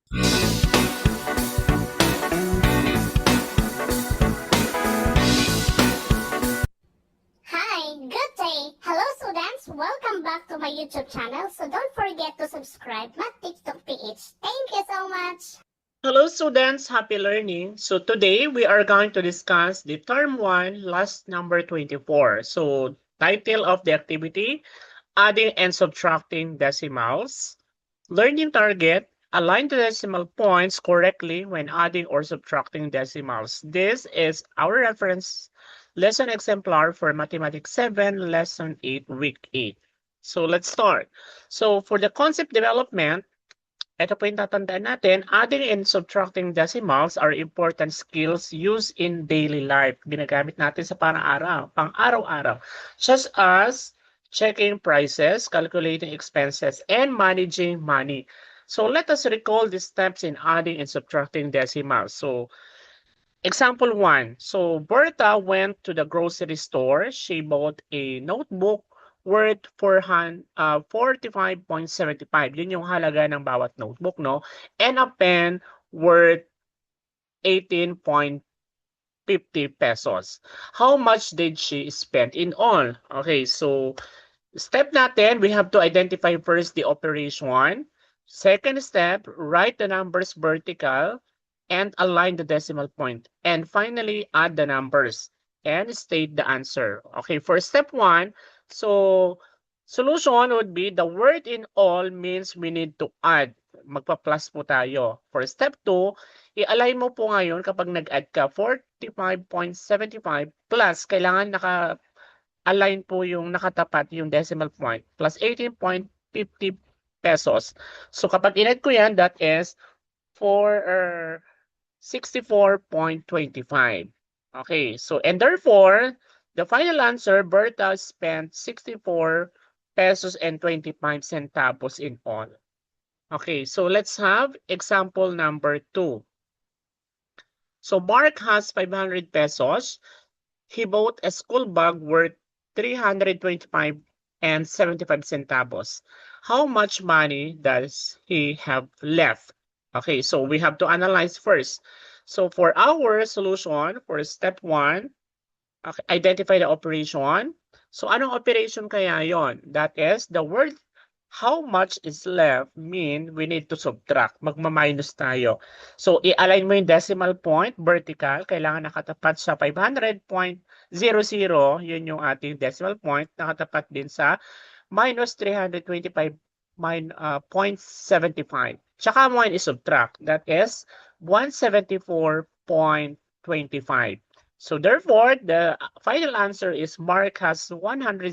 Hi, good day. Hello students, welcome back to my YouTube channel. So don't forget to subscribe my TikTok page. Thank you so much. Hello students, happy learning. So today we are going to discuss the term 1, last number 24. So title of the activity, adding and subtracting decimals. Learning target, align the decimal points correctly when adding or subtracting decimals. This is our reference lesson exemplar for Mathematics 7, Lesson 8, Week 8. So let's start. So for the concept development, ito po yung tatandaan natin, adding and subtracting decimals are important skills used in daily life. Ginagamit natin sa pang-araw-araw, such as checking prices, calculating expenses, and managing money. So let us recall the steps in adding and subtracting decimals. So example 1. So Berta went to the grocery store. She bought a notebook worth 45.75. Yun yung halaga ng bawat notebook, no? And a pen worth 18.50 pesos. How much did she spend in all? Okay, so step natin, we have to identify first the operation. Second step, write the numbers vertical and align the decimal point. And finally, add the numbers and state the answer. Okay, for step 1, so solution would be the word in all means we need to add. Magpa-plus po tayo. For step 2, i-align mo po ngayon kapag nag-add ka 45.75 plus, kailangan align po yung nakatapat yung decimal point plus 18.50 pesos. So kapag in-add ko yan, that is 64.25. Okay, so and therefore, the final answer, Berta spent 64 pesos and 25 centavos in all. Okay, so let's have example number 2. So Mark has 500 pesos. He bought a school bag worth 325 and 75 centavos. How much money does he have left? Okay, so we have to analyze first. So for our solution, for step 1, okay, identify the operation. So anong operation kaya yon? That is, the word how much is left mean we need to subtract. Magma-minus tayo. So i-align mo yung decimal point, vertical. Kailangan nakatapat sa 500.00. Yun yung ating decimal point. Nakatapat din sa minus 325.75. Tsaka mo yun i-subtract. That is 174.25. So therefore, the final answer is Mark has 174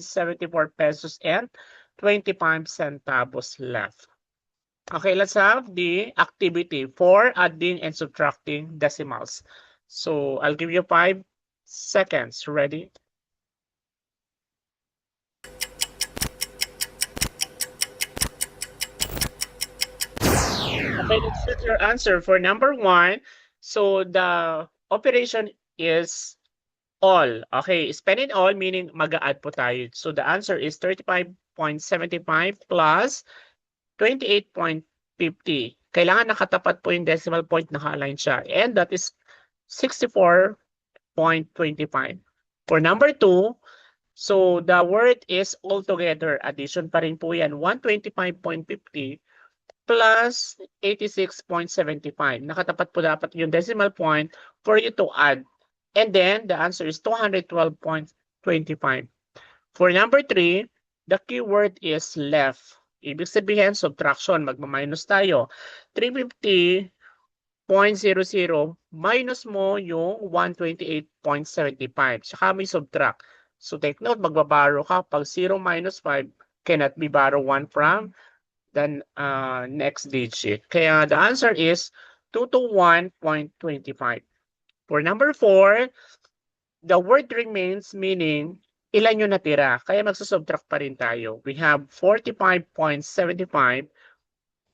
pesos and 25 centavos left. Okay, let's have the activity for adding and subtracting decimals. So I'll give you 5 seconds. Ready? Okay, let's check your answer for number 1. So the operation is all. Okay, spend it all meaning mag-a-add po tayo. So the answer is 35.75 plus 28.50. Kailangan nakatapat po yung decimal point, naka-align siya. And that is 64.25. For number 2, so the word is altogether. Addition pa rin po yan. 125.50 plus 86.75. Nakatapat po dapat yung decimal point for you to add. And then the answer is 212.25. For number 3, the keyword is left. Ibig sabihin, subtraction, magma-minus tayo. 350.00 minus mo yung 128.75. Saka may subtract. So take note, magbabaro ka. Pag 0 minus 5, cannot be borrow 1 from the next digit. Kaya the answer is 221.25. For number 4, the word remains meaning ilan yung natira. Kaya magsusubtract pa rin tayo. We have 45.75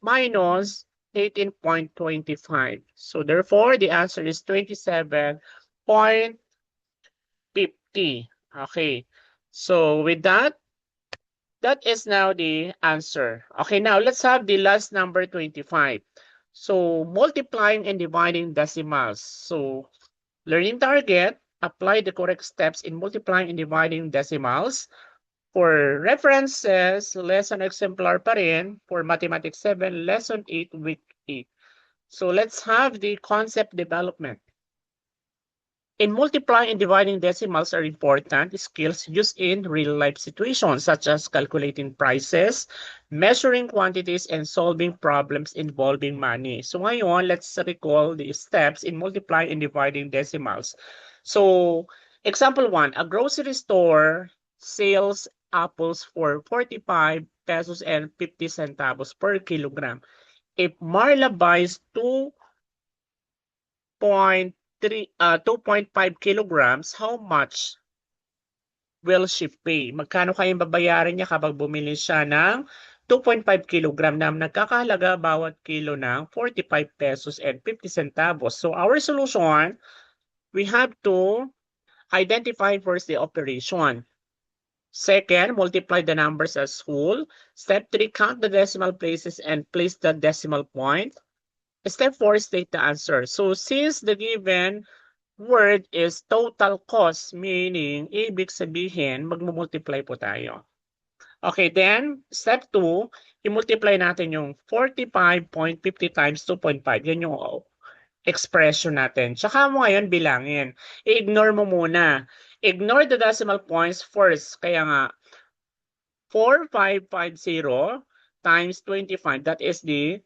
minus 18.25. So therefore, the answer is 27.50. Okay. So with that, that is now the answer. Okay, now let's have the last number 25. So multiplying and dividing decimals. So learning target, apply the correct steps in multiplying and dividing decimals. For references, lesson exemplar pa rin. For Mathematics 7, Lesson 8, Week 8. So let's have the concept development. In multiplying and dividing decimals are important skills used in real-life situations such as calculating prices, measuring quantities, and solving problems involving money. So ngayon, let's recall the steps in multiplying and dividing decimals. So, example 1, a grocery store sells apples for 45 pesos and 50 centavos per kilogram. If Marla buys 2.5 kilograms, how much will she pay? Magkano kayang babayaran niya kapag bumili siya ng 2.5 kilogram na nagkakahalaga bawat kilo ng 45 pesos and 50 centavos. So our solution, we have to identify first the operation. Second, multiply the numbers as whole. Step 3, count the decimal places and place the decimal point. Step 4, state the answer. So since the given word is total cost, meaning ibig sabihin magmumultiply po tayo. Okay, then step 2, i-multiply natin yung 45.50 times 2.5. Yan yung expression natin. Tsaka mo ngayon bilangin. I-ignore mo muna. Ignore the decimal points first. Kaya nga, 4550 times 25, that is the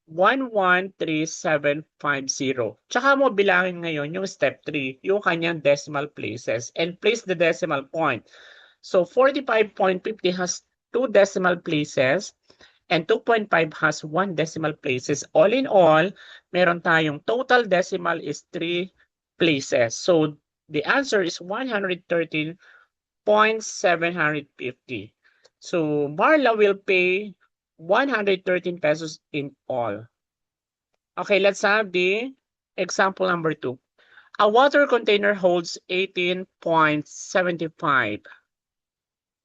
113750. Tsaka mo bilangin ngayon yung step 3, yung kanyang decimal places, and place the decimal point. So 45.50 has 2 decimal places and 2.5 has 1 decimal places. All in all, meron tayong total decimal is 3 places. So the answer is 113.750. So Marla will pay 113 pesos in all. Okay, let's have the example number 2. A water container holds 18.75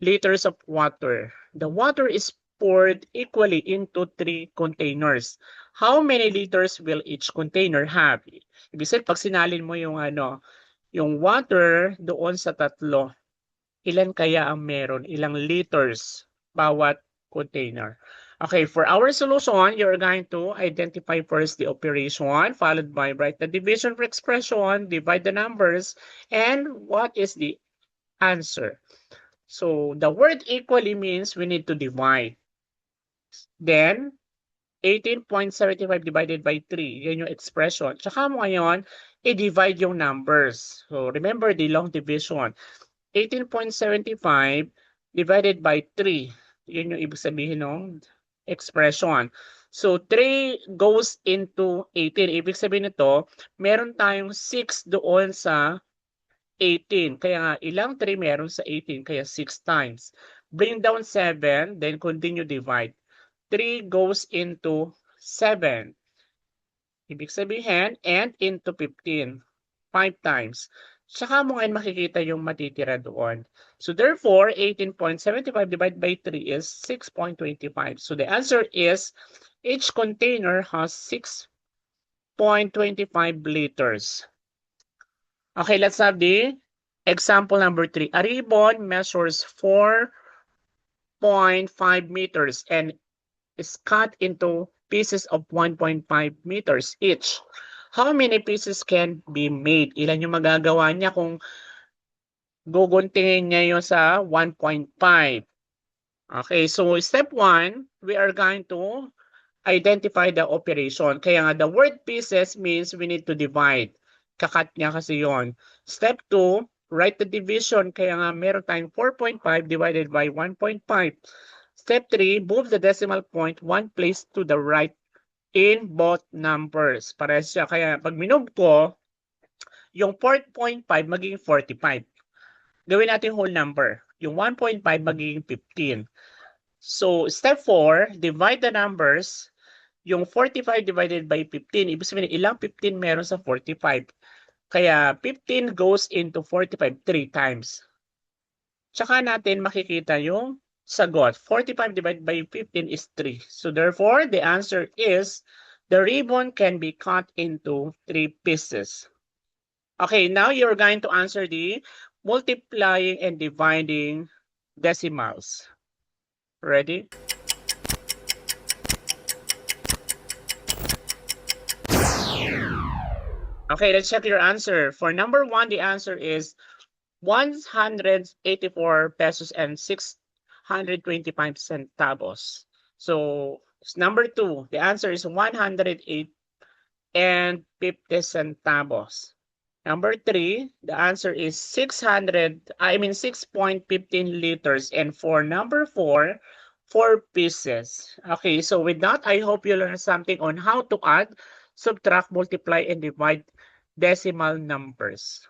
liters of water. The water is poured equally into 3 containers. How many liters will each container have? Ibig sabihin, pag sinalin mo yung yung water doon sa tatlo, ilan kaya ang meron? Ilang liters bawat container? Okay, for our solution, you're going to identify first the operation, followed by write the division for expression, divide the numbers, and what is the answer. So the word equally means we need to divide. Then, 18.75 divided by 3, yan yung expression. Tsaka mo ngayon, i-divide yung numbers. So remember the long division. 18.75 divided by 3. Yun yung ibig sabihin ng expression. So 3 goes into 18. Ibig sabihin nito, meron tayong 6 doon sa 18. Kaya nga, ilang 3 meron sa 18? Kaya 6 times. Bring down 7, then continue divide. 3 goes into 7. Ibig sabihin, and into 15. 5 times. Saka mo ngayon makikita yung matitira doon. So therefore, 18.75 divided by 3 is 6.25. So the answer is, each container has 6.25 liters. Okay, let's have the example number 3. A ribbon measures 4.5 meters and is cut into pieces of 1.5 meters each. How many pieces can be made? Ilan yung magagawa niya kung guguntingin niya yung sa 1.5? Okay, so step 1, we are going to identify the operation. Kaya nga, the word pieces means we need to divide. Kakat niya kasi yon. Step 2, write the division. Kaya nga, meron tayong 4.5 divided by 1.5. Step 3, move the decimal point 1 place to the right in both numbers. Parehas siya. Kaya pag minove ko, yung 4.5 magiging 45. Gawin natin whole number. Yung 1.5 magiging 15. So, step 4, divide the numbers. Yung 45 divided by 15, ibig sabihin ilang 15 meron sa 45. Kaya 15 goes into 45 3 times. Tsaka natin makikita yung sagot. 45 divided by 15 is 3. So therefore, the answer is The ribbon can be cut into 3 pieces. Okay, now you're going to answer the multiplying and dividing decimals. Ready? Okay, let's check your answer. For number 1, the answer is 184 pesos and 625 centavos. So, number 2, the answer is 108 and 50 centavos. Number 3, the answer is 6.15 liters. And for number 4, 4 pieces. Okay, so with that, I hope you learned something on how to add, subtract, multiply, and divide decimal numbers.